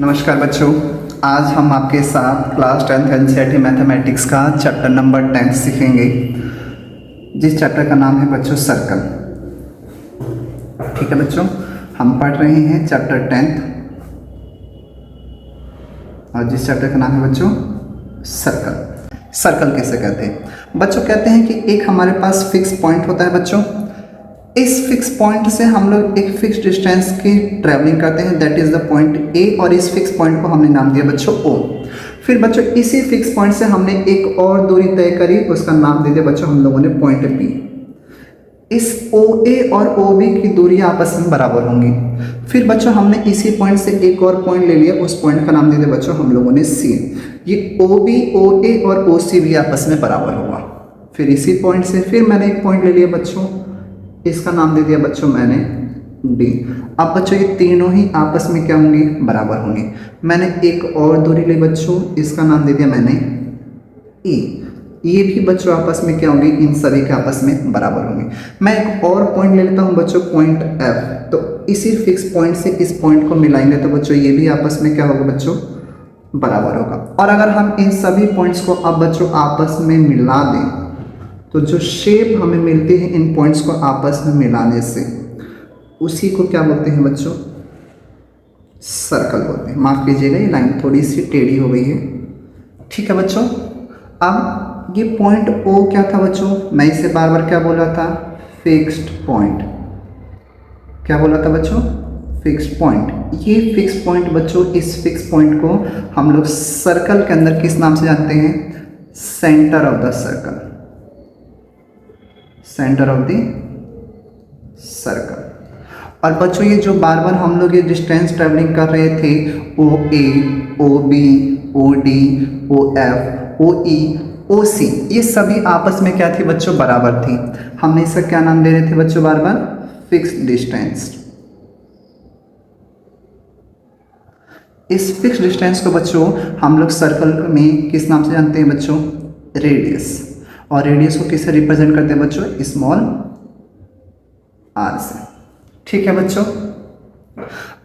नमस्कार बच्चों, आज हम आपके साथ क्लास 10th एनसीईआरटी मैथमेटिक्स का चैप्टर नंबर 10 सीखेंगे, जिस चैप्टर का नाम है बच्चों सर्कल। ठीक है बच्चों, हम पढ़ रहे हैं चैप्टर 10th और जिस चैप्टर का नाम है बच्चों सर्कल। सर्कल किसे कहते हैं बच्चों? कहते हैं कि एक हमारे पास फिक्स पॉइंट होता है बच्चों। इस फिक्स पॉइंट से हम लोग एक फिक्स डिस्टेंस की ट्रैवलिंग करते हैं, that is the point A, और इस फिक्स पॉइंट को हमने नाम दिया बच्चों ओ। फिर बच्चों इसी फिक्स पॉइंट से हमने एक और दूरी तय करी, उसका नाम दे दिया बच्चों हम लोगों ने पॉइंट बी। इस ओ ए और ओ बी की दूरी आपस में बराबर होंगी। फिर बच्चों हमने इसी पॉइंट से एक और पॉइंट ले लिया, उस पॉइंट का नाम दे दिया बच्चों हम लोगों ने सी। ये ओ बी, ओ ए और ओ सी भी आपस में बराबर होगा। फिर इसी पॉइंट से फिर मैंने एक पॉइंट ले लिया बच्चों, इसका नाम दे दिया बच्चों मैंने डी। अब बच्चों ये तीनों ही आपस में क्या होंगे? बराबर होंगे। मैंने एक और दूरी ली बच्चों, इसका नाम दे दिया मैंने ई। ये भी बच्चों आपस में क्या होंगे? इन सभी के आपस में बराबर होंगे। मैं एक और पॉइंट ले लेता हूँ बच्चों, पॉइंट एफ। तो इसी फिक्स पॉइंट से इस पॉइंट को मिलाएंगे तो बच्चों ये भी आपस में क्या होगा बच्चों? बराबर होगा। और अगर हम इन सभी पॉइंट्स को अब बच्चों आपस में मिला दें तो जो शेप हमें मिलती है इन पॉइंट्स को आपस में मिलाने से, उसी को क्या बोलते हैं बच्चों? सर्कल बोलते हैं। माफ कीजिएगा, ये लाइन थोड़ी सी टेढ़ी हो गई है। ठीक है बच्चों, अब ये पॉइंट ओ क्या था बच्चों? मैं इसे बार बार क्या बोला था? Fixed point. क्या बोला था बच्चों? Fixed point. ये फिक्स पॉइंट बच्चों, इस फिक्स पॉइंट को हम लोग सर्कल के अंदर किस नाम से जानते हैं? Centre of the circle. Centre of the circle. और बच्चों ये जो बार बार हम लोग ये डिस्टेंस ट्रेवलिंग कर रहे थे, O A, O B, O D, O F, O E, O C, ये सभी आपस में क्या थी बच्चों? बराबर थी। हमने इसका क्या नाम दे रहे थे बच्चों? बार बार फिक्स डिस्टेंस। इस फिक्स डिस्टेंस को बच्चों हम लोग सर्कल में किस नाम से जानते हैं बच्चों? रेडियस। और रेडियस को किससे रिप्रेजेंट करते हैं बच्चों? स्मॉल आर से। ठीक है बच्चों,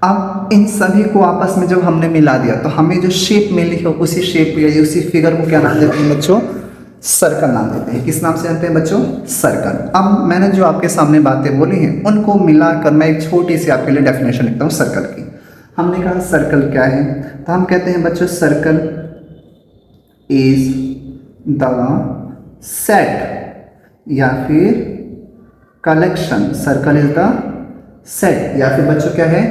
अब इन सभी को आपस में जब हमने मिला दिया तो हमें जो शेप मिली है उसी शेप या उसी फिगर को क्या नाम देते हैं बच्चों? सर्कल नाम देते हैं। किस नाम से जानते हैं बच्चों? सर्कल। अब मैंने जो आपके सामने बातें बोली हैं उनको मिलाकर मैं एक छोटी सी आपके लिए डेफिनेशन लिखता हूँ सर्कल की। हमने कहा सर्कल क्या है, तो हम कहते हैं बच्चों सर्कल इज द सेट या फिर collection. Circle is the set या फिर बच्चों क्या है?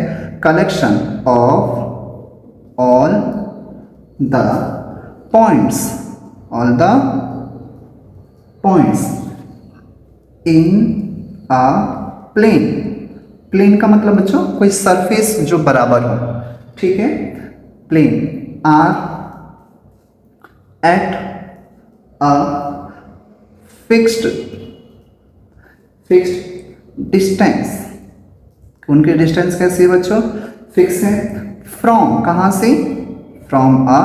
Collection of all the points, all the points in a plane. Plane का मतलब बच्चों कोई सरफेस जो बराबर हो। ठीक है, plane are at a fixed distance. उनकी डिस्टेंस कैसी है बच्चों? फिक्स है। फ्रॉम, कहां से? फ्रॉम अ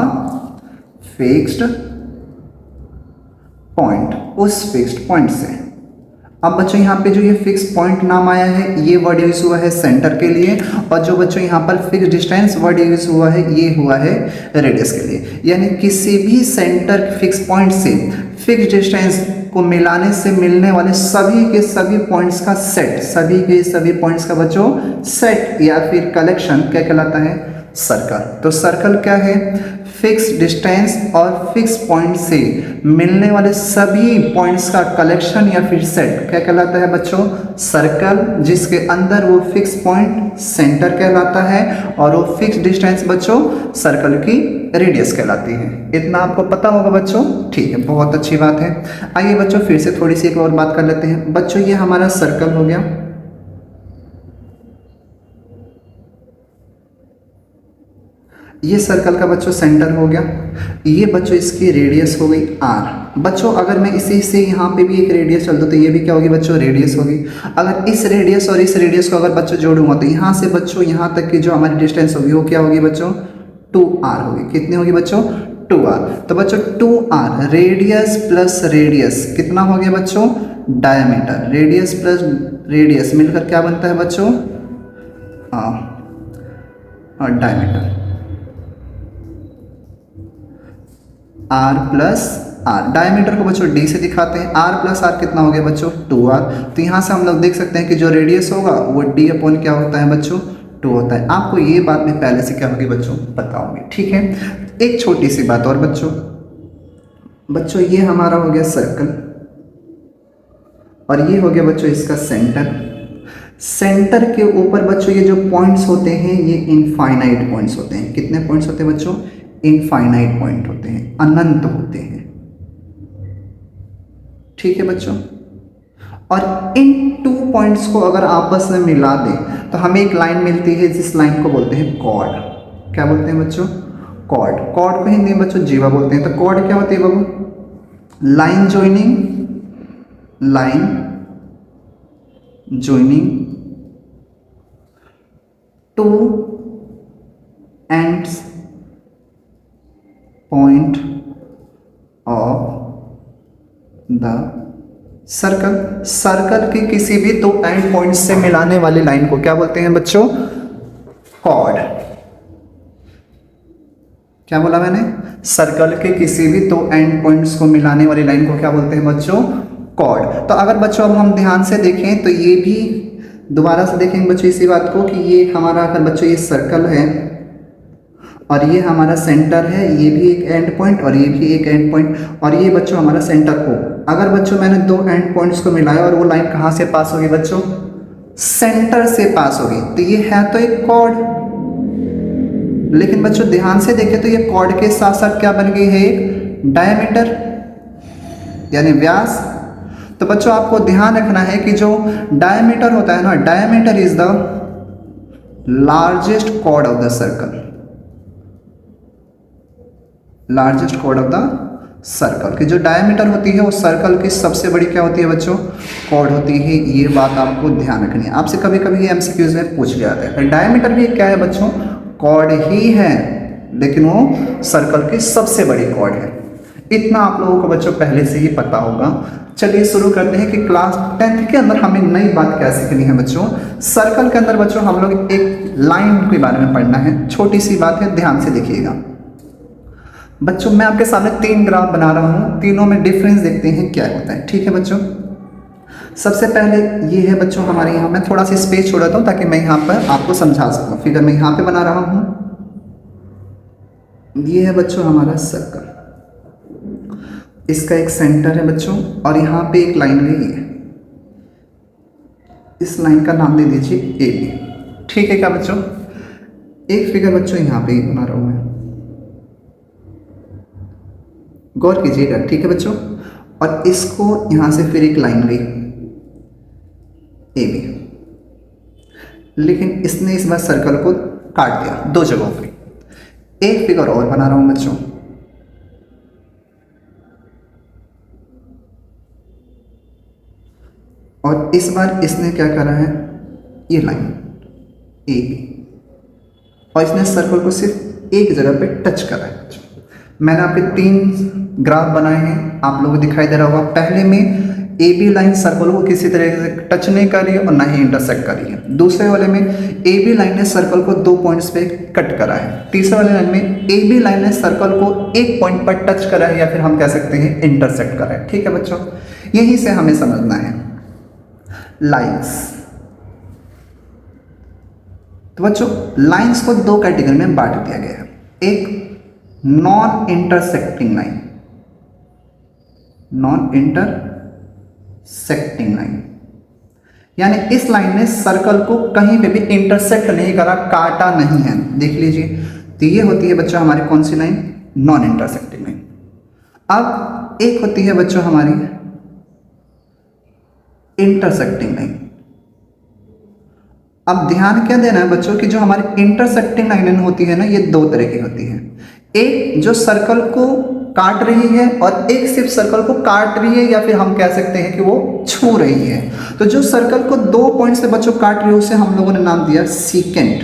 फिक्स्ड पॉइंट, उस फिक्स्ड पॉइंट से। अब बच्चों यहाँ पे जो ये फिक्स पॉइंट नाम आया है, ये वर्ड यूज हुआ है सेंटर के लिए, और जो बच्चों यहाँ पर फिक्स डिस्टेंस वर्ड यूज हुआ है, ये हुआ है रेडियस के लिए। यानी किसी भी सेंटर फिक्स पॉइंट से फिक्स डिस्टेंस को मिलाने से मिलने वाले सभी के सभी पॉइंट्स का सेट, सभी के सभी पॉइंट्स का बच्चों सेट या फिर कलेक्शन क्या कहलाता है? सर्कल। तो सर्कल क्या है? फिक्स डिस्टेंस और फिक्स पॉइंट से मिलने वाले सभी पॉइंट्स का कलेक्शन या फिर सेट क्या कहलाता है बच्चों? सर्कल, जिसके अंदर वो फिक्स पॉइंट सेंटर कहलाता है और वो फिक्स डिस्टेंस बच्चों सर्कल की रेडियस कहलाती है। इतना आपको पता होगा बच्चों? ठीक है, बहुत अच्छी बात है। आइए बच्चों फिर से थोड़ी सी एक और बात कर लेते हैं। बच्चों ये हमारा सर्कल हो गया, ये सर्कल का बच्चों सेंटर हो गया, ये बच्चों इसकी रेडियस हो गई आर। बच्चों अगर मैं इसी से यहाँ पे भी एक रेडियस चल दूँ तो ये भी क्या होगी बच्चों? रेडियस होगी। अगर इस रेडियस और इस रेडियस को अगर बच्चों जोड़ूंगा तो यहाँ से बच्चों यहाँ तक की जो हमारी डिस्टेंस होगी वो क्या होगी बच्चों? 2r होगी। कितनी होगी बच्चों? 2r। तो बच्चों 2r रेडियस प्लस रेडियस कितना हो गया बच्चों? डायमीटर। रेडियस प्लस रेडियस मिलकर क्या बनता है बच्चों? Diameter. R plus R. Diameter को बच्चों डी से दिखाते हैं। आर प्लस आर कितना हो गया बच्चों 2r। तो यहाँ से हम लोग देख सकते हैं कि जो रेडियस होगा वो डी अपॉन क्या होता है बच्चों 2 होता है। आपको ये बात भी पहले से क्या होगी बच्चों पता होगी, ठीक है। एक छोटी सी बात और बच्चों ये हमारा हो गया सर्कल और ये हो गया बच्चों इसका सेंटर। सेंटर के ऊपर बच्चों ये जो पॉइंट्स होते हैं ये इनफाइनाइट पॉइंट्स होते हैं। कितने पॉइंट्स होते हैं बच्चों? इनफाइनाइट पॉइंट होते हैं, अनंत होते हैं, ठीक है बच्चों। और इन 2 पॉइंट्स को अगर आपस में मिला दें तो हमें एक लाइन मिलती है, जिस लाइन को बोलते हैं कॉर्ड। क्या बोलते हैं बच्चों? कॉर्ड। कॉर्ड को हिंदी में बच्चों जीवा बोलते हैं। तो कॉर्ड क्या होती है बाबू? Line joining 2 ends point of the circle के किसी भी 2 एंड पॉइंट से मिलाने वाली लाइन को क्या बोलते हैं बच्चों? कॉर्ड। क्या बोला मैंने? सर्कल के किसी भी 2 एंड पॉइंट्स को मिलाने वाली लाइन को क्या बोलते हैं बच्चों? कॉर्ड। तो अगर बच्चों अब हम ध्यान से देखें तो ये भी दोबारा से देखेंगे बच्चों इसी बात को कि ये हमारा अगर बच्चों ये सर्कल है और ये हमारा सेंटर है, ये भी एक एंड पॉइंट और ये भी एक एंड पॉइंट और ये बच्चों हमारा सेंटर को, अगर बच्चों मैंने 2 एंड पॉइंट्स को मिलाया और वो लाइन कहाँ से पास होगी बच्चों? सेंटर से पास होगी। तो ये है तो एक कॉर्ड, लेकिन बच्चों ध्यान से देखें तो ये कॉर्ड के साथ साथ क्या बन गई है? एक डायमीटर यानी व्यास। तो बच्चों आपको ध्यान रखना है कि जो डायमीटर होता है ना, diameter is the largest chord of the circle. Largest chord of the circle की जो डायमीटर होती है वो सर्कल की सबसे बड़ी क्या होती है बच्चों? कॉर्ड होती है। ये बात आपको ध्यान रखनी है। आपसे कभी कभी ये एमसीक्यूज में पूछ लिया जाता है। डायमीटर भी क्या है बच्चों? कॉर्ड ही है, लेकिन वो सर्कल की सबसे बड़ी कॉर्ड है। इतना आप लोगों को बच्चों पहले से ही पता होगा। चलिए शुरू करते हैं कि क्लास 10th के अंदर हमें नई बात क्या सीखनी है बच्चों। सर्कल के अंदर बच्चों हम लोग एक लाइन के बारे में पढ़ना है। छोटी सी बात है, ध्यान से देखिएगा बच्चों। मैं आपके सामने 3 ग्राफ बना रहा हूँ, तीनों में डिफरेंस देखते हैं क्या होता है, ठीक है बच्चों। सबसे पहले ये है बच्चों हमारे यहाँ, मैं थोड़ा सा स्पेस छोड़ देता हूँ ताकि मैं यहाँ पर आपको समझा सकूँ। फिगर मैं यहाँ पे बना रहा हूँ। ये है बच्चों हमारा सर्कल, इसका एक सेंटर है बच्चों और यहाँ पे एक लाइन गई है। इस लाइन का नाम दे दीजिए ए बी, ठीक है क्या बच्चों। एक फिगर बच्चों यहाँ पे बना रहा हूँ मैं, गौर कीजिएगा, ठीक है बच्चों। और इसको यहाँ से फिर एक लाइन गई ए बी, लेकिन इसने इस बार सर्कल को काट दिया 2 जगहों पे। एक फिगर और बना रहा हूँ बच्चों, और इस बार इसने क्या करा है? ये लाइन ए बी, और इसने सर्कल को सिर्फ एक जगह पे टच करा है बच्चों। मैंने आपके 3 ग्राफ बनाए हैं, आप लोगों को दिखाई दे रहा होगा। पहले में ए बी लाइन सर्कल को किसी तरह से टच नहीं कर रही है और ना ही इंटरसेक्ट कर रही है। दूसरे वाले में ए बी लाइन ने सर्कल को 2 पॉइंट्स पे कट करा है। तीसरे वाले लाइन में ए बी लाइन ने सर्कल को एक पॉइंट पर टच करा है, या फिर हम कह सकते हैं इंटरसेक्ट करा है, ठीक है बच्चों। यहीं से हमें समझना है लाइंस। तो बच्चों लाइंस को 2 कैटेगरी में बांट दिया गया है। एक non intersecting line, non intersecting line यानी इस लाइन ने सर्कल को कहीं पे भी इंटरसेक्ट नहीं करा, काटा नहीं है। देख लीजिए, तो ये होती है बच्चों हमारी कौन सी लाइन? Non intersecting line. अब एक होती है बच्चों हमारी इंटरसेक्टिंग लाइन। अब ध्यान क्या देना है बच्चों कि जो हमारी इंटरसेक्टिंग लाइन होती है ना, ये 2 तरह की होती है। एक जो सर्कल को काट रही है और एक सिर्फ सर्कल को काट रही है, या फिर हम कह सकते हैं कि वो छू रही है। तो जो सर्कल को 2 पॉइंट से बच्चों काट रही है उसे हम लोगों ने नाम दिया सीकेंट।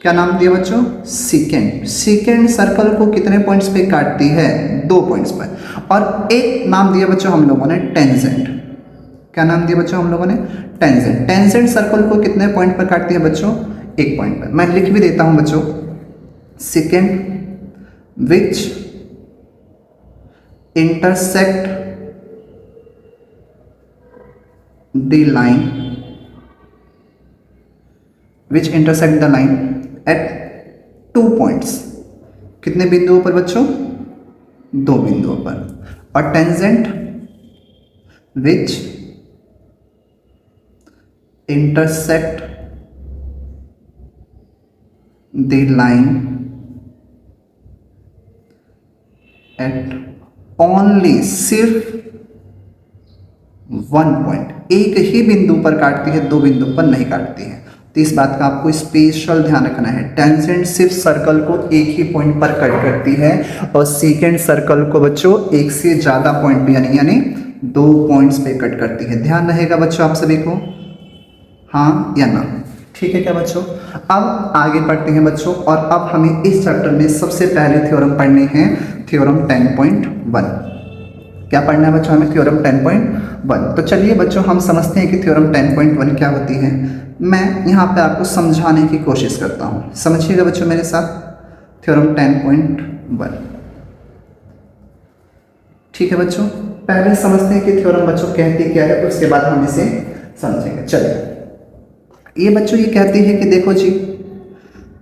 क्या नाम दिया बच्चों? सीकेंट। सीकेंट सर्कल को कितने पॉइंट्स पे काटती है? 2 पॉइंट्स पर। और एक नाम दिया बच्चों हम लोगों ने टेंजेंट। क्या नाम दिया बच्चों हम लोगों ने? टेंजेंट। टेंजेंट सर्कल को कितने पॉइंट पर काटती है बच्चों? 1 पॉइंट पर। मैं लिख भी देता हूं बच्चों, second which intersect the line which intersect the line at 2 points। कितने बिंदुओं पर बच्चों? 2 बिंदुओं पर। और tangent which intersect the line at only सिर्फ 1 पॉइंट, एक ही बिंदु पर काटती है, 2 बिंदु पर नहीं काटती है। तो इस बात का आपको स्पेशल ध्यान रखना है। टेंजेंट सिर्फ सर्कल को एक ही पॉइंट पर कट करती है और सेकेंड सर्कल को बच्चों एक से ज्यादा पॉइंट पे यानी 2 पॉइंट्स पे कट करती है। ध्यान रहेगा बच्चों आप सभी को, हाँ या ना? ठीक है क्या बच्चों? अब आगे पढ़ते हैं बच्चों, और अब हमें इस चैप्टर में सबसे पहले थ्योरम पढ़ने हैं, थ्योरम 10.1। क्या पढ़ना है बच्चों हमें? थ्योरम 10.1। तो चलिए बच्चों हम समझते हैं कि थ्योरम 10.1 क्या होती है। मैं यहाँ पे आपको समझाने की कोशिश करता हूँ, समझिएगा बच्चों मेरे साथ। थ्योरम 10.1, ठीक है बच्चों? पहले समझते हैं कि थ्योरम बच्चों कहती क्या है, उसके बाद हम इसे समझेंगे। चलिए, ये बच्चों ये कहती है कि देखो जी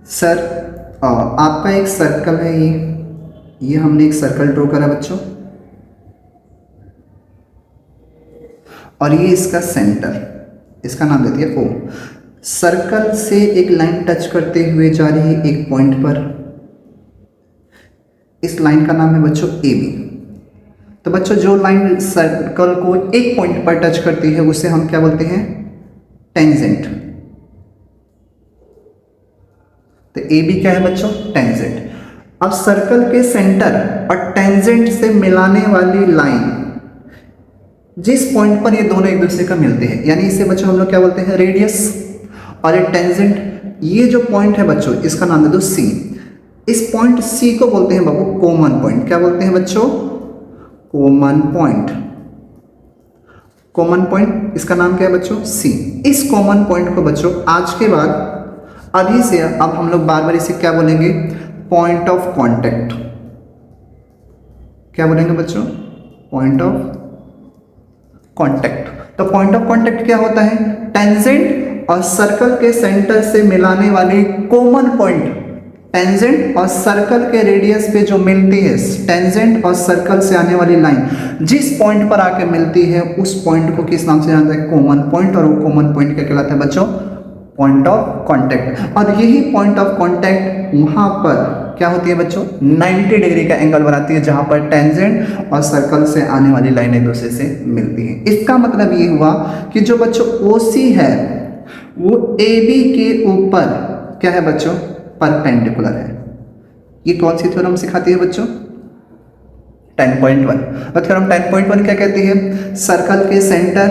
सर, आपका एक सर्कल है, ये हमने एक सर्कल ड्रॉ करा बच्चों, और ये इसका सेंटर, इसका नाम दे दिया O। सर्कल से एक लाइन टच करते हुए जा रही है एक पॉइंट पर, इस लाइन का नाम है बच्चों AB। तो बच्चों जो लाइन सर्कल को एक पॉइंट पर टच करती है उसे हम क्या बोलते हैं? टेंजेंट। तो AB क्या है बच्चों? टेंजेंट। अब सर्कल के सेंटर और टेंजेंट से मिलाने वाली लाइन, जिस पॉइंट पर ये दोनों एक दूसरे का मिलते हैं, यानी इसे बच्चों हम लोग क्या बोलते हैं? रेडियस। और ये टेंजेंट, ये जो पॉइंट है बच्चों इसका नाम दे दो C। इस पॉइंट C को बोलते हैं बाबू कॉमन पॉइंट। क्या बोलते हैं बच्चों? Common point. कॉमन पॉइंट इसका नाम क्या है बच्चों? C। इस कॉमन पॉइंट को बच्चों आज के बाद, अभी से अब हम लोग बार बार इसे क्या बोलेंगे? Point of contact. क्या बोलेंगे बच्चों? Point of contact. तो पॉइंट ऑफ कांटेक्ट क्या होता है? टेंजेंट और सर्कल के सेंटर से मिलाने वाली कॉमन पॉइंट, टेंजेंट और सर्कल के रेडियस पे जो मिलती है, टेंजेंट और सर्कल से आने वाली लाइन जिस पॉइंट पर आके मिलती है उस पॉइंट को किस नाम से जाना जाता है? Common point. और वो कॉमन पॉइंट क्या कहलाता है बच्चों? Point of contact. और यही पॉइंट ऑफ कांटेक्ट वहां पर क्या होती है बच्चों? 90 डिग्री का एंगल बनाती है, जहां पर टेंजेंट और सर्कल से आने वाली लाइन एक दूसरे से मिलती है। इसका मतलब ये हुआ कि जो बच्चों OC है वो AB के ऊपर क्या है बच्चों? परपेंडिकुलर है। ये कौन सी थ्योरम सिखाती है बच्चों? 10.1। और थ्योरम 10.1 क्या कहती है? सर्कल के सेंटर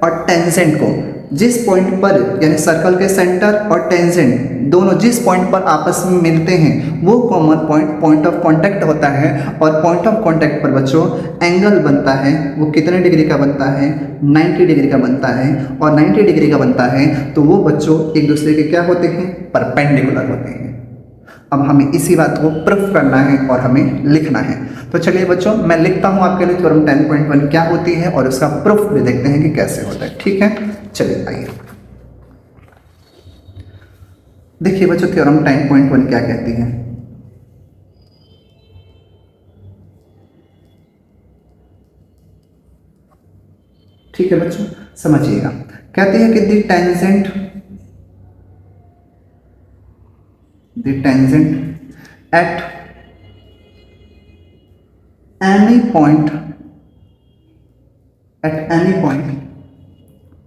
और टेंजेंट को जिस पॉइंट पर, यानी सर्कल के सेंटर और टेंजेंट दोनों जिस पॉइंट पर आपस में मिलते हैं वो common point point of contact होता है। और पॉइंट ऑफ कांटेक्ट पर बच्चों एंगल बनता है, वो कितने डिग्री का बनता है? 90 डिग्री का बनता है। और 90 डिग्री का बनता है तो वो बच्चों एक दूसरे के क्या होते हैं? परपेंडिकुलर होते हैं। अब हमें इसी बात को प्रूफ करना है और हमें लिखना है। तो चलिए बच्चों मैं लिखता हूं आपके लिए थ्योरम 10.1 क्या होती है और उसका प्रूफ भी देखते हैं कि कैसे होता है। ठीक है, चलिए आइए देखिए बच्चों थ्योरम 10.1 क्या कहती है। ठीक है बच्चों समझिएगा, कहती है कि the tangent at any point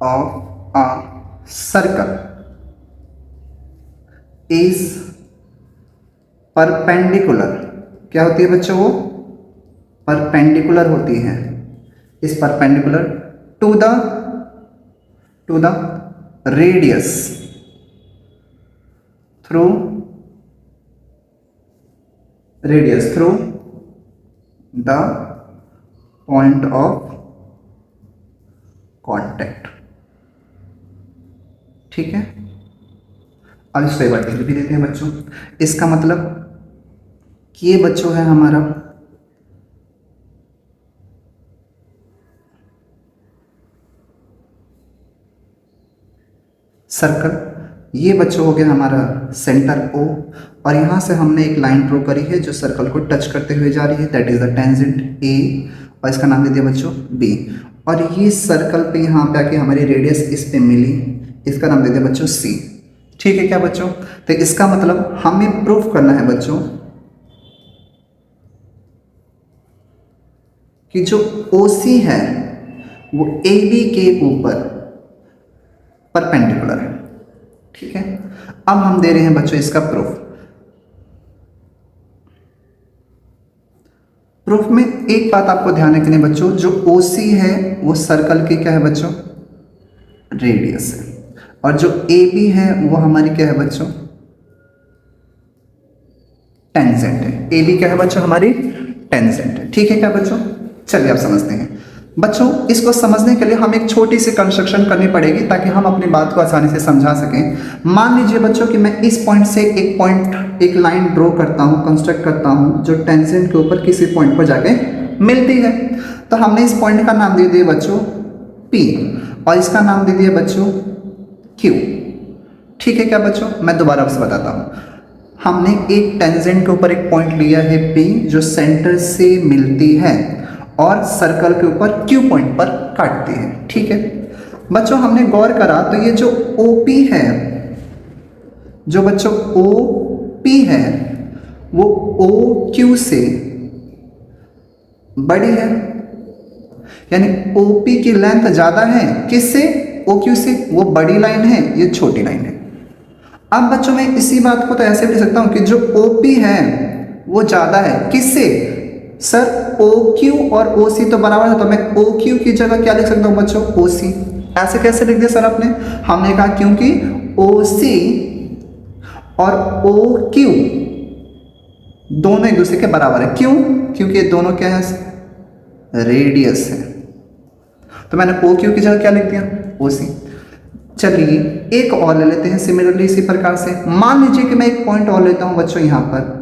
of a circle is perpendicular। क्या होती है बच्चों? वो परपेंडिकुलर होती है, is perpendicular to the radius through the point of contact. ठीक है, अब इसको एक बार लिख भी देते हैं बच्चों। इसका मतलब कि ये बच्चों है हमारा सर्कल। ये बच्चों हो गया हमारा सेंटर O, और यहाँ से हमने एक लाइन ड्रॉ करी है जो सर्कल को टच करते हुए जा रही है, that is the tangent A, और इसका नाम दे दिया बच्चों B। और ये सर्कल पे यहाँ पे आके हमारी रेडियस इस पे मिली, इसका नाम दे दिया बच्चों C। ठीक है क्या बच्चों? तो इसका मतलब हमें प्रूफ करना है बच्चों कि जो OC है वो AB के ऊपर परपेंडिकुलर है। ठीक है, अब हम दे रहे हैं बच्चों इसका प्रूफ। प्रूफ में एक बात आपको ध्यान रखनी है बच्चों, जो OC है वो सर्कल की क्या है बच्चों? रेडियस है, और जो AB है वो हमारी क्या है बच्चों? टेंजेंट है। AB क्या है बच्चों? हमारी टेंजेंट है। ठीक है क्या बच्चों? चलिए आप समझते हैं बच्चों। इसको समझने के लिए हम एक छोटी सी कंस्ट्रक्शन करनी पड़ेगी ताकि हम अपनी बात को आसानी से समझा सकें। मान लीजिए बच्चों कि मैं इस पॉइंट से एक लाइन ड्रॉ करता हूं, कंस्ट्रक्ट करता हूं, जो टेंजेंट के ऊपर किसी पॉइंट पर जाके मिलती है। तो हमने इस पॉइंट का नाम दे दिया बच्चों P, और इसका नाम दे दिया बच्चों Q। ठीक है क्या बच्चों? मैं दोबारा आपसे बताता हूँ। हमने एक टेंजेंट के ऊपर एक पॉइंट लिया है P, जो सेंटर से मिलती है और सर्कल के ऊपर Q पॉइंट पर काटती है। ठीक है बच्चों, हमने गौर करा तो ये जो OP है, जो बच्चों OP है वो OQ से बड़ी है, यानी OP की लेंथ ज्यादा है किससे? OQ से। वो बड़ी लाइन है, ये छोटी लाइन है। अब बच्चों मैं इसी बात को तो ऐसे भी लिख सकता हूं कि जो OP है वो ज्यादा है किससे? सर OQ और OC तो बराबर है, तो मैं OQ की जगह क्या लिख सकता हूं बच्चों? OC। ऐसे कैसे लिख दिया सर आपने? हमने कहा क्योंकि OC और OQ दोनों एक दूसरे के बराबर है। क्यों? क्योंकि ये दोनों क्या है? रेडियस है। तो मैंने OQ की जगह क्या लिख दिया? OC। चलिए एक और ले लेते हैं सिमिलरली इसी प्रकार से। मान लीजिए कि मैं एक पॉइंट और लेता हूं बच्चों, यहां पर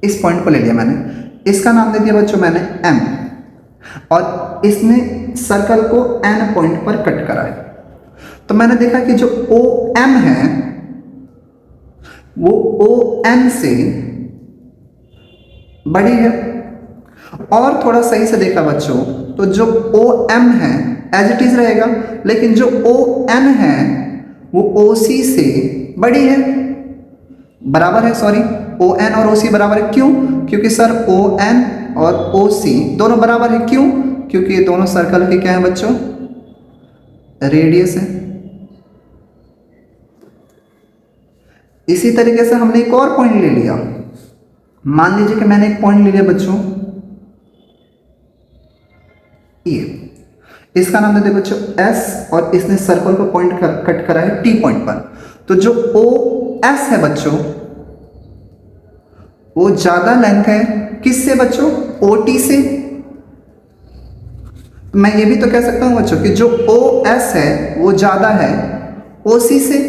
इस पॉइंट को ले लिया मैंने, इसका नाम दे दिया बच्चों मैंने M, और इसने सर्कल को N पॉइंट पर कट करा है। तो मैंने देखा कि जो OM है वो ON से बड़ी है, और थोड़ा सही से देखा बच्चों तो जो OM है एज इट इज रहेगा, लेकिन जो ON है वो OC से बड़ी है, बराबर है। सॉरी, ON और OC बराबर है। क्यों? क्योंकि सर ON और OC दोनों बराबर है। क्यों? क्योंकि ये दोनों सर्कल के क्या है बच्चों? रेडियस है। इसी तरीके से हमने एक और पॉइंट ले लिया। मान लीजिए कि मैंने एक पॉइंट ले लिया बच्चों ये, इसका नाम देते बच्चों S, और इसने सर्कल को पॉइंट कट करा है T पॉइंट पर। तो जो OS है बच्चों वो ज्यादा लेंथ है किससे बच्चों? OT से। मैं ये भी तो कह सकता हूं बच्चों कि जो OS है वो ज्यादा है OC से।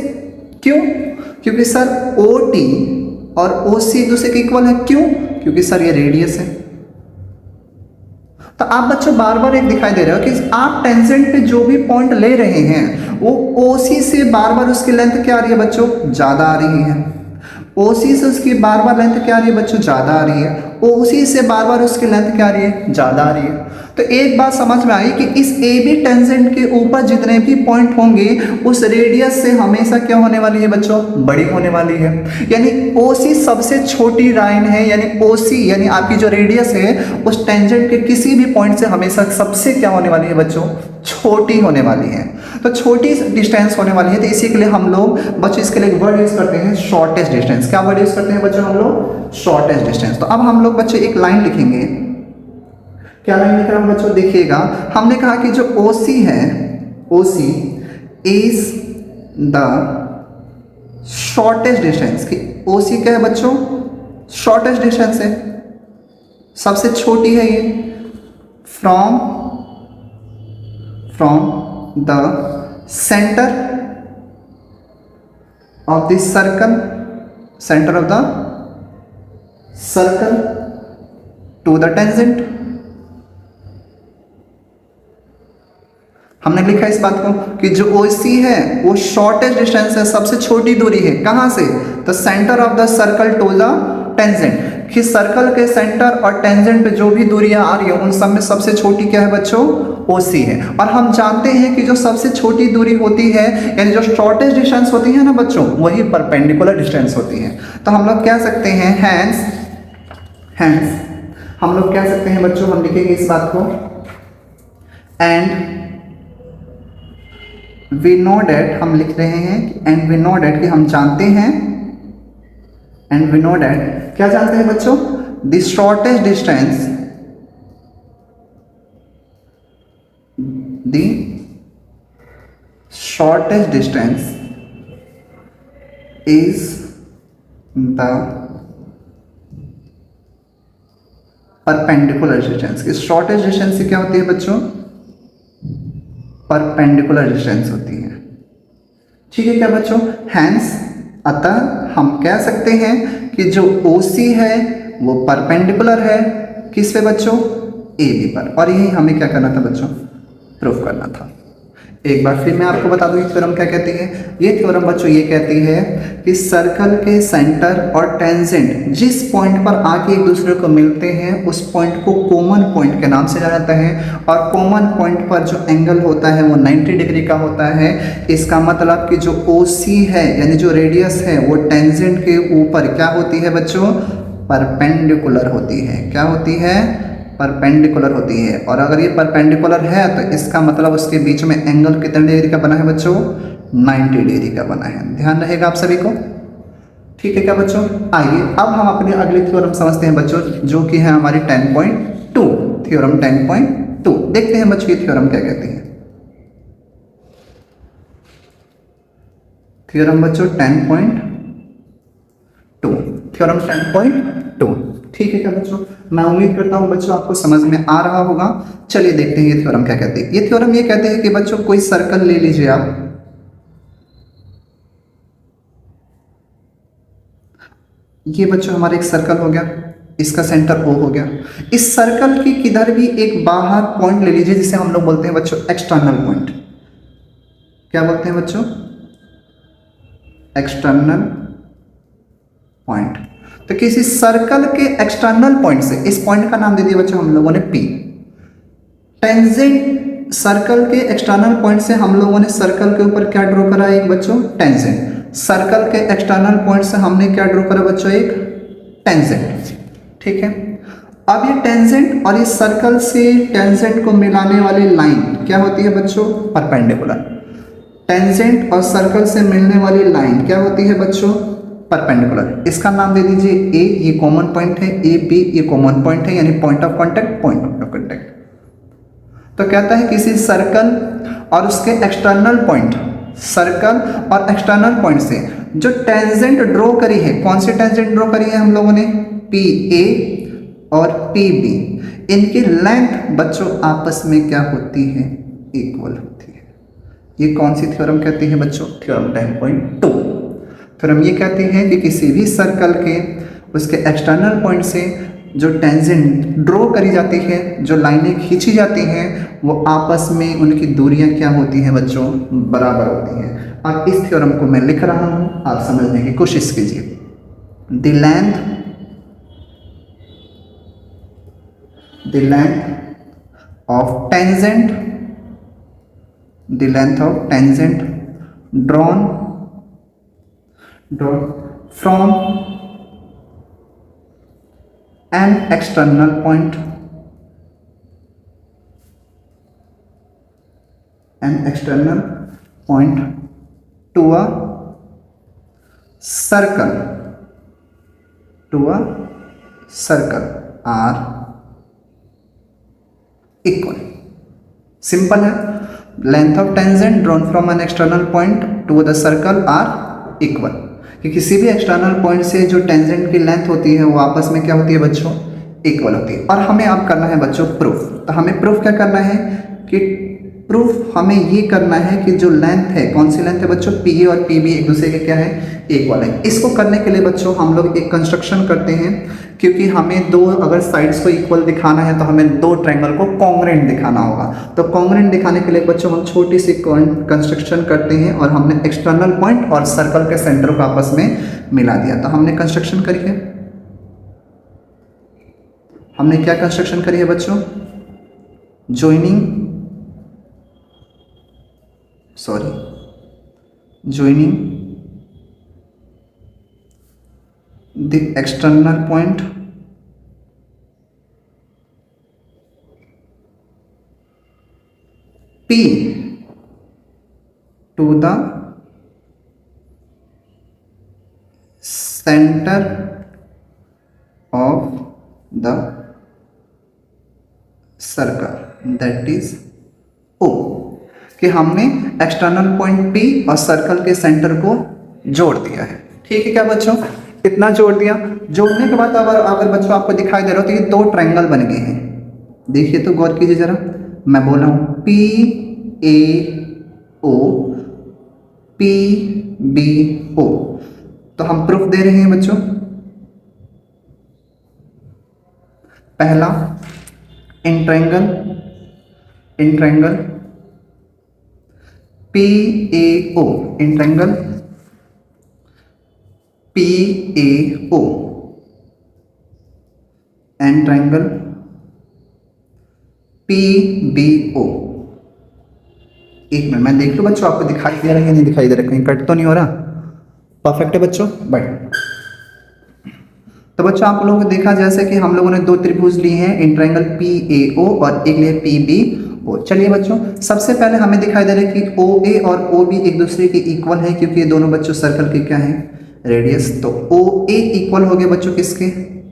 क्यों? क्योंकि सर OT और OC एक दूसरे के इक्वल है। क्यों? क्योंकि सर ये रेडियस है। तो आप बच्चों बार बार एक दिखाई दे रहे हो कि आप टेंजेंट पे जो भी पॉइंट ले रहे हैं वो OC से बार बार उसकी लेंथ क्या आ रही है बच्चों? ज्यादा आ रही है। OC से उसकी बार बार लेंथ क्या आ रही है बच्चों? ज्यादा आ रही है। OC से बार बार उसकी लेंथ क्या आ रही है? ज्यादा आ रही है। तो एक बात समझ में आई कि इस AB टेंजेंट के ऊपर जितने भी पॉइंट होंगे उस रेडियस से हमेशा क्या होने वाली है बच्चों? बड़ी होने वाली है। यानी OC सबसे छोटी लाइन है, यानी OC यानी आपकी जो रेडियस है उस टेंजेंट के किसी भी पॉइंट से हमेशा सबसे क्या होने वाली है बच्चों? छोटी होने वाली है। तो छोटी डिस्टेंस होने वाली है, तो इसी के लिए हम लोग बच्चों इसके लिए वर्ड यूज करते हैं शॉर्टेस्ट डिस्टेंस। क्या वर्ड यूज करते हैं बच्चों हम लोग? Shortest distance. तो अब हम लोग बच्चों एक लाइन लिखेंगे। क्या लाइन लिख रहा हूं बच्चों? देखिएगा, हमने कहा कि जो OC है, OC is the shortest distance. कि OC क्या है बच्चों? शॉर्टेस्ट डिस्टेंस है, सबसे छोटी है ये from the centre of the circle, centre of the circle to the tangent. हमने लिखा इस बात को कि जो OC है वो शॉर्टेस्ट डिस्टेंस है, सबसे छोटी दूरी है, कहाँ से? तो centre of the circle to the tangent, कि सर्कल के सेंटर और टेंजेंट पे जो भी दूरियां आ रही है उन सब में सबसे छोटी क्या है बच्चों? OC है। और हम जानते हैं कि जो सबसे छोटी दूरी होती है यानी जो शॉर्टेस्ट डिस्टेंस होती है ना बच्चों, वही परपेंडिकुलर डिस्टेंस होती है। तो हम लोग कह सकते हैं हैंस हम लोग कह सकते हैं बच्चों, हम लिखेंगे इस बात को, एंड वी नो डेट, हम लिख रहे हैं एंड वी नो डेट कि हम जानते हैं, एंड वी नो डेट क्या जानते हैं बच्चों? The shortest distance, the shortest distance is the perpendicular distance. इस शॉर्टेस्ट डिस्टेंस से क्या होती है बच्चों? परपेंडिकुलर डिस्टेंस होती है। ठीक है क्या बच्चों? हैंस अतः हम कह सकते हैं कि जो OC है वो परपेंडिकुलर है किस पे बच्चों? AB पर। और यही हमें क्या करना था बच्चों? प्रूफ करना था। एक बार फिर मैं आपको बता दूं ये थ्योरम क्या कहती है। ये थ्योरम बच्चों ये कहती है कि सर्कल के सेंटर और टेंजेंट जिस पॉइंट पर आके एक दूसरे को मिलते हैं उस पॉइंट को कॉमन पॉइंट के नाम से जाना जाता है, और कॉमन पॉइंट पर जो एंगल होता है वो 90 डिग्री का होता है। इसका मतलब कि जो OC है यानी जो रेडियस है वो टेंजेंट के ऊपर क्या होती है बच्चों? परपेंडिकुलर होती है। क्या होती है? परपेंडिकुलर होती है। और अगर ये परपेंडिकुलर है तो इसका मतलब उसके बीच में एंगल कितने डिग्री का बना है बच्चों? 90 डिग्री का बना है। ध्यान रहेगा आप सभी को। ठीक है क्या बच्चों? आइए अब हम अपनी अगली थ्योरम समझते हैं बच्चों, जो कि है हमारी 10.2 थ्योरम 10.2। देखते हैं बच्चों ये थ्योरम क्या कहती है। थ्योरम बच्चों 10.2, थ्योरम 10.2। ठीक है क्या बच्चों? मैं उम्मीद करता हूं बच्चों आपको समझ में आ रहा होगा। चलिए देखते हैं ये थ्योरम क्या कहती है। ये थ्योरम ये कहते हैं कि बच्चों कोई सर्कल ले लीजिए आप, ये बच्चों हमारा एक सर्कल हो गया, इसका सेंटर O हो गया। इस सर्कल की किधर भी एक बाहर पॉइंट ले लीजिए जिसे हम लोग बोलते हैं बच्चों एक्सटर्नल पॉइंट। क्या बोलते हैं बच्चों? External point. तो किसी सर्कल के एक्सटर्नल पॉइंट से, इस पॉइंट का नाम दे दिया बच्चों हम लोगों ने P। टेंजेंट सर्कल के एक्सटर्नल पॉइंट से हम लोगों ने सर्कल के ऊपर क्या ड्रॉ करा? एक बच्चों टेंजेंट। सर्कल के एक्सटर्नल पॉइंट से हमने क्या ड्रॉ करा बच्चों? एक टेंजेंट। ठीक है। अब ये टेंजेंट और इस सर्कल से टेंजेंट को मिलाने वाली लाइन क्या होती है बच्चों? परपेंडिकुलर। टेंजेंट और सर्कल से मिलने वाली लाइन क्या होती है बच्चों? परपेंडिकुलर। इसका नाम दे दीजिए A, ये कॉमन पॉइंट है, AB ये कॉमन पॉइंट है यानी point of contact, point of contact. तो कहता है किसी सर्कल और उसके एक्सटर्नल पॉइंट, सर्कल और एक्सटर्नल पॉइंट से जो टेंजेंट ड्रॉ करी है, कौन सी टेंजेंट ड्रॉ करी है हम लोगों ने? PA और PB, इनकी लेंथ बच्चों आपस में क्या होती है? इक्वल होती है। ये कौन सी थ्योरम कहती है बच्चों? थ्योरम 10.2। थ्योरम ये कहती है कि किसी भी सर्कल के उसके एक्सटर्नल पॉइंट से जो टेंजेंट ड्रॉ करी जाती है, जो लाइनें खींची जाती हैं, वो आपस में उनकी दूरियां क्या होती हैं बच्चों? बराबर होती हैं। अब इस थ्योरम को मैं लिख रहा हूं, आप समझने की कोशिश कीजिए। The length of tangent drawn from an external point to a circle are equal। Simple है। Length of tangent drawn from an external point to the circle are equal, कि किसी भी एक्सटर्नल पॉइंट से जो टेंजेंट की length होती है वो आपस में क्या होती है बच्चों? इक्वल होती है। और हमें अब करना है बच्चों प्रूफ। तो हमें प्रूफ क्या करना है कि प्रूफ हमें ये करना है कि जो लेंथ है, कौन सी लेंथ है बच्चों, पी ए और पी बी एक दूसरे के क्या है, इक्वल है। इसको करने के लिए बच्चों हम लोग एक कंस्ट्रक्शन करते हैं, क्योंकि हमें दो अगर साइड्स को इक्वल दिखाना है तो हमें दो ट्रायंगल को कॉन्ग्रुएंट दिखाना होगा। तो कॉन्ग्रुएंट दिखाने के लिए बच्चों हम छोटी सी कंस्ट्रक्शन करते हैं और हमने एक्सटर्नल पॉइंट और सर्कल के सेंटर को आपस में मिला दिया। तो हमने कंस्ट्रक्शन करी है, हमने क्या कंस्ट्रक्शन करी है बच्चों, joining the external point P to the center of the circle, that is O, कि हमने एक्सटर्नल पॉइंट P और सर्कल के सेंटर को जोड़ दिया है। ठीक है क्या बच्चों, इतना जोड़ दिया। जोड़ने के बाद अगर बच्चों आपको दिखाई दे रहा हो तो ये दो ट्रायंगल बन गए हैं। देखिए तो गौर कीजिए जरा, मैं बोल रहा हूँ P A O P B O, तो हम प्रूफ दे रहे हैं बच्चों। पहला in triangle P A O, in triangle P A O and triangle P B O। एक मिनट मैं देख लूं बच्चों, आपको दिखाई दे रहा है या नहीं दिखाई दे रहा, कहीं कट तो नहीं हो रहा, परफेक्ट है बच्चों, बट तो बच्चों आप लोगों को देखा जैसे कि हम लोगों ने दो त्रिभुज लिए हैं, इन ट्रायंगल पी ए ओ और एक लिए पी बी ओ। चलिए बच्चों सबसे पहले हमें दिखाई दे रहा है कि ओ ए और ओ बी एक दूसरे के इक्वल है, क्योंकि ये दोनों बच्चों सर्कल के क्या है, रेडियस। तो ओ ए इक्वल हो गए बच्चों किसके,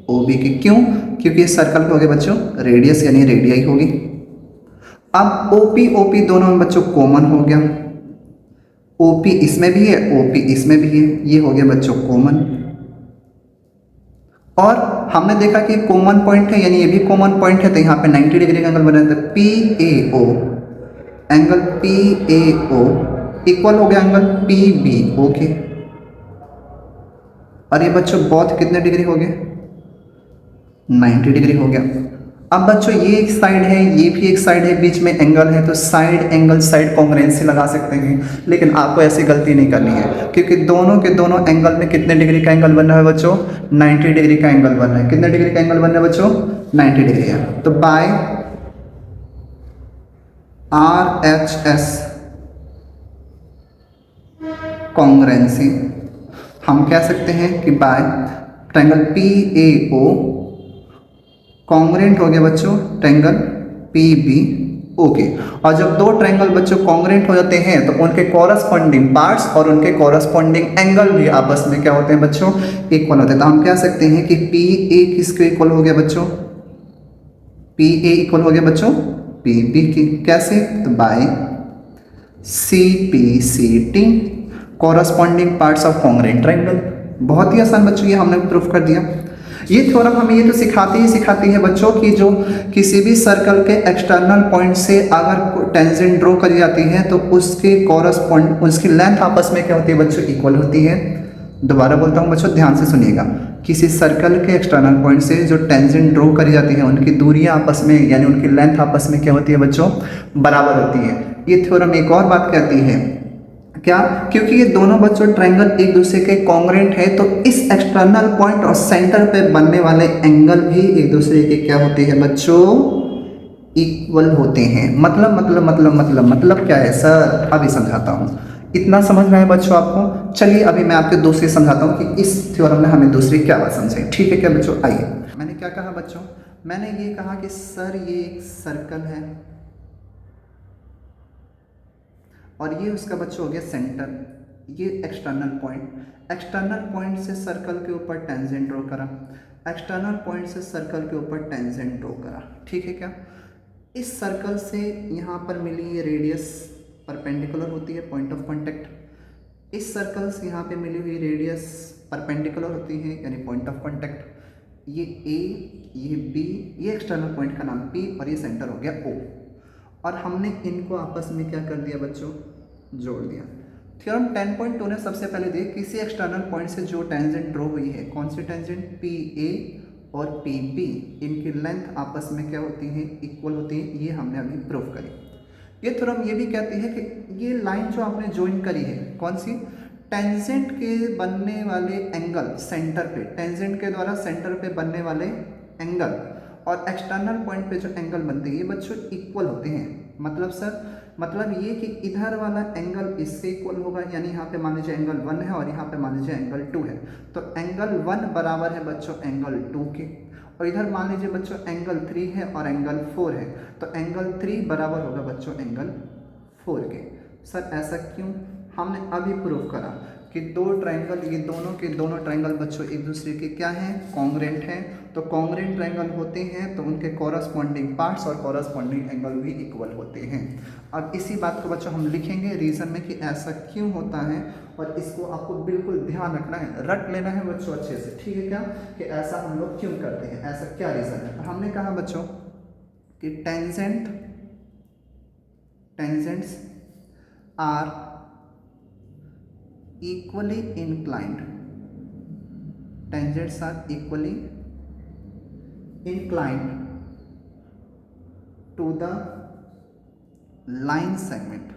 ओ बी के। क्यों, क्योंकि ये सर्कल के हो गए बच्चों रेडियस, यानी रेडियाई होगी। अब ओ पी दोनों में बच्चों कॉमन हो गया, ओ पी इसमें भी है ओ पी इसमें भी है, ये हो गया बच्चों कॉमन। और हमने देखा कि कॉमन पॉइंट है, यानी ये भी कॉमन पॉइंट है, तो यहाँ पे 90 डिग्री का एंगल बना था। P A O, angle P A O equal हो गया एंगल पी बी ओ के। और ये बच्चों बोथ कितने डिग्री हो गए, 90 डिग्री हो गया। अब बच्चों ये एक साइड है, ये भी एक साइड है, बीच में एंगल है, तो साइड एंगल साइड कॉन्ग्रुएंसी लगा सकते हैं। लेकिन आपको ऐसी गलती नहीं करनी है, क्योंकि दोनों के दोनों एंगल में कितने डिग्री का एंगल बन रहा है बच्चों, 90 डिग्री का एंगल बन रहा है। कितने डिग्री का एंगल बन रहा है बच्चों, 90 डिग्री है। तो बाय RHS कॉन्ग्रुएंसी हम कह सकते हैं कि बाय ट्रायंगल PAO कॉन्ग्रुएंट हो गया बच्चों ट्रायंगल PBO के। और जब दो ट्रायंगल बच्चों कॉन्ग्रुएंट हो जाते हैं तो उनके कॉरस्पॉन्डिंग पार्ट्स और उनके कॉरस्पॉन्डिंग एंगल भी आपस में क्या होते हैं बच्चों, इक्वल होते हैं। तो हम कह सकते हैं कि PA किसके इक्वल हो गया बच्चों, PA इक्वल हो गया बच्चों PB की। कैसे, तो by CPCT corresponding parts of congruent triangle. बहुत ही आसान बच्चों, ये हमने प्रूफ कर दिया। ये थ्योरम हमें ये तो सिखाती है बच्चों कि जो किसी भी सर्कल के एक्सटर्नल पॉइंट से अगर टेंजेंट ड्रॉ करी जाती है तो उसके कॉरस्पॉन्ड उसकी लेंथ आपस में क्या होती है बच्चों, इक्वल होती है। दोबारा बोलता हूँ बच्चों, ध्यान से सुनिएगा। किसी सर्कल के एक्सटर्नल पॉइंट से जो टेंजेंट ड्रॉ करी जाती है उनकी दूरियां आपस में, यानी उनकी लेंथ आपस में क्या होती है बच्चों, बराबर होती है। ये थ्योरम एक और बात कहती है क्या, क्योंकि ये दोनों बच्चों ट्रायंगल एक दूसरे के कॉन्ग्रुएंट है, तो इस एक्सटर्नल पॉइंट और सेंटर पे बनने वाले एंगल भी एक दूसरे के क्या होते हैं बच्चों, इक्वल होते हैं। मतलब क्या है सर, अभी समझाता हूँ। इतना समझ में है बच्चों आपको। चलिए अभी मैं आपको दूसरी समझाता हूँ कि इस थ्योरम में हमें दूसरी क्या बात समझाई। ठीक है क्या बच्चों, आइए। मैंने क्या कहा बच्चों, मैंने ये कहा कि सर ये एक सर्कल है और ये उसका बच्चों हो गया सेंटर, ये एक्सटर्नल पॉइंट से सर्कल के ऊपर टेंजेंट ड्रॉ करा, एक्सटर्नल पॉइंट से सर्कल के ऊपर टेंजेंट ड्रॉ करा। ठीक है क्या, इस सर्कल से यहाँ पर मिली ये रेडियस परपेंडिकुलर होती है, पॉइंट ऑफ कांटेक्ट। इस सर्कल से यहाँ पे मिली हुई रेडियस परपेंडिकुलर होती है, यानी पॉइंट ऑफ कांटेक्ट। ये A, ये B, ये एक्सटर्नल पॉइंट का नाम P और ये सेंटर हो गया O। और हमने इनको आपस में क्या कर दिया बच्चों, जोड़ दिया। थ्योरम 10.2 ने सबसे पहले दिया किसी एक्सटर्नल पॉइंट से जो टेंजेंट ड्रॉ हुई है, कौन सी टेंजेंट, पी ए और पी बी, इनकी लेंथ आपस में क्या होती है, इक्वल होती है। ये हमने अभी प्रूव करी। ये थ्योरम ये भी कहती है कि ये लाइन जो आपने ज्वाइन करी है, कौन सी, टेंजेंट के बनने वाले एंगल सेंटर पे, टेंजेंट के द्वारा सेंटर पे बनने वाले एंगल और एक्सटर्नल पॉइंट पे जो एंगल बनते हैं ये बच्चों इक्वल होते हैं। मतलब सर, मतलब ये कि इधर वाला एंगल इससे इक्वल होगा, यानी यहाँ पे मान लीजिए एंगल 1 है और यहाँ पे मान लीजिए एंगल 2 है, तो एंगल 1 बराबर है बच्चों एंगल 2 के। और इधर मान लीजिए बच्चों एंगल 3 है और एंगल 4 है, तो एंगल 3 बराबर होगा बच्चों एंगल 4 के। सर ऐसा क्यों, हमने अभी प्रूव करा कि दो ट्रायंगल, ये दोनों के दोनों ट्रायंगल बच्चों एक दूसरे के क्या हैं, कॉन्ग्रेंट हैं। तो कॉन्ग्रेंट ट्रायंगल होते हैं तो उनके कॉरस्पॉन्डिंग पार्ट्स और कॉरस्पॉन्डिंग एंगल भी इक्वल होते हैं। अब इसी बात को बच्चों हम लिखेंगे रीज़न में कि ऐसा क्यों होता है, और इसको आपको बिल्कुल ध्यान रखना है, रट लेना है बच्चों अच्छे से, ठीक है क्या, कि ऐसा हम लोग क्यों करते हैं, ऐसा क्या रीज़न है। हमने कहा बच्चों कि tangents are equally inclined, tangents are equally inclined to the line segment,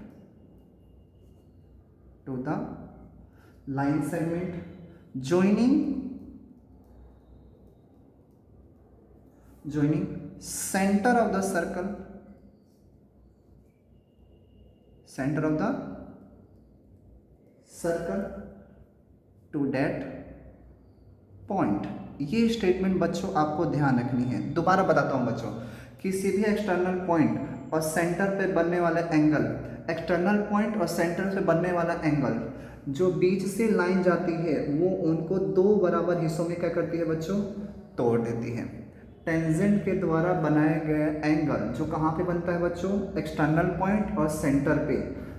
joining center of the circle, to that point. ये स्टेटमेंट बच्चों आपको ध्यान रखनी है। दोबारा बताता हूँ बच्चों, किसी भी एक्सटर्नल पॉइंट और सेंटर पे बनने वाला एंगल, एक्सटर्नल पॉइंट और सेंटर से बनने वाला एंगल, जो बीच से लाइन जाती है वो उनको दो बराबर हिस्सों में क्या करती है बच्चों, तोड़ देती है। टेंजेंट के द्वारा बनाया गया एंगल जो कहाँ पे बनता है बच्चों, एक्सटर्नल पॉइंट और सेंटर पे,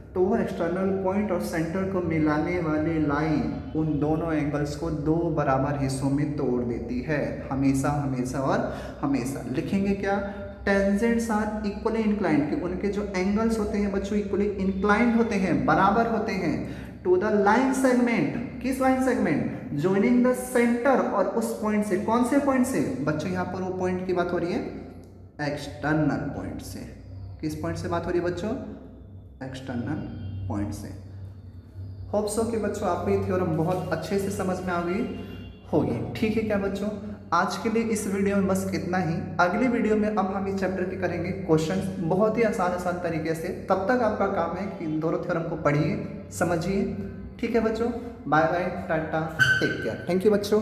तो वो एक्सटर्नल पॉइंट और सेंटर को मिलाने वाली लाइन उन दोनों एंगल्स को दो बराबर हिस्सों में तोड़ देती है, हमेशा हमेशा और हमेशा। लिखेंगे क्या, टेंजेंट्स आर इक्वली इंक्लाइंड, कि उनके जो एंगल्स होते हैं बच्चों इक्वली इंक्लाइंड होते हैं, बराबर होते हैं, टू द लाइन सेगमेंट, किस line segment, joining the centre, और उस पॉइंट से, कौन से पॉइंट से बच्चों, यहाँ पर वो पॉइंट की बात हो रही है एक्सटर्नल पॉइंट से। किस पॉइंट से बात हो रही है बच्चों, एक्सटर्नल पॉइंट से। होप सो कि बच्चों आपको ये थ्योरम बहुत अच्छे से समझ में आ गई होगी, ठीक है क्या बच्चों। आज के लिए इस वीडियो में बस इतना ही। अगली वीडियो में अब हम इस चैप्टर के करेंगे क्वेश्चंस बहुत ही आसान तरीके से। तब तक आपका काम है कि दोनों थ्योरम को पढ़िए, समझिए, ठीक है बच्चों। Bye bye, tata, take care, thank you बच्चों।